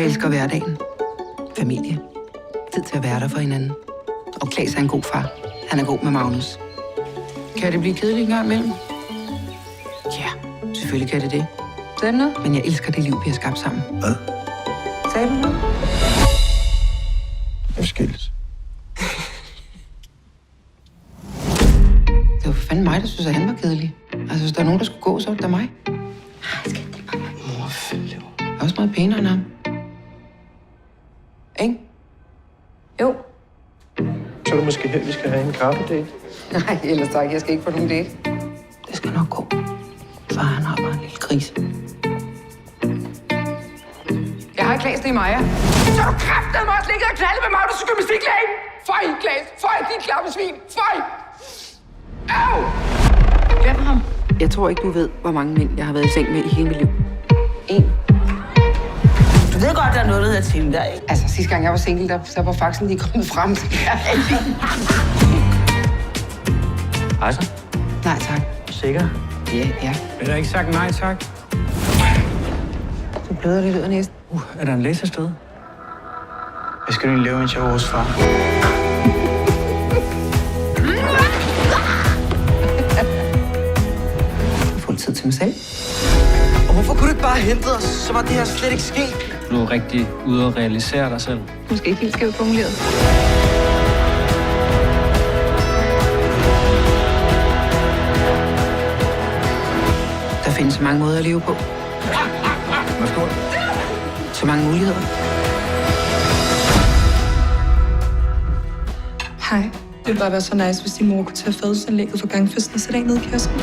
Jeg elsker hverdagen. Familie. Tid til at være der for hinanden. Og Claes er en god far. Han er god med Magnus. Kan det blive kedeligt en gang imellem? Ja, selvfølgelig kan det det. Sagde du noget? Men jeg elsker det liv, vi har skabt sammen. Hvad? Sagde du noget? Jeg skilles. Det var for fanden mig, der synes, at han var kedelig. Altså, hvis der er nogen, der skulle gå, så var det da mig. Mor, fælde. Jeg er også meget pænere end ham. Ikke? Jo. Så er du måske her, vi skal have en kaffedate. Nej, ellers tak. Jeg skal ikke få nogen date. Det skal nok gå. Far, han har bare en lille krise. Jeg har Claes, det er Maja. Så er du kraftedeme mig også ligget og knaldet med Magnus' gymnastiklægen! Føj, Claes! Føj, dit klappesvin! Føj! Au! Glem ham. Jeg tror ikke, du ved, hvor mange mænd, jeg har været i seng med i hele mit liv. En. Du ved godt, der er noget, der hedder Tinder, ikke? Altså, sidste gang jeg var single, så var faxen lige kommet frem. Hej så. Nej, tak. Sikker? Ja. Vil du ikke sagt nej tak? Du bløder lidt ud af næsten. Er der en læsested? Hvad skal du egentlig lave, mens jeg er vores far? Fuld tid til mig selv. Og hvorfor kunne du ikke bare have hentet os? Så var det her slet ikke sket. Du er rigtig ude at realisere dig selv. Måske ikke helt skævt formuleret. Der findes så mange måder at leve på. Værsgo. Så mange muligheder. Hej. Det ville bare være så nice, hvis din mor kunne tage fødselsanlægget for gangfesten og sætte af ned i kiosken.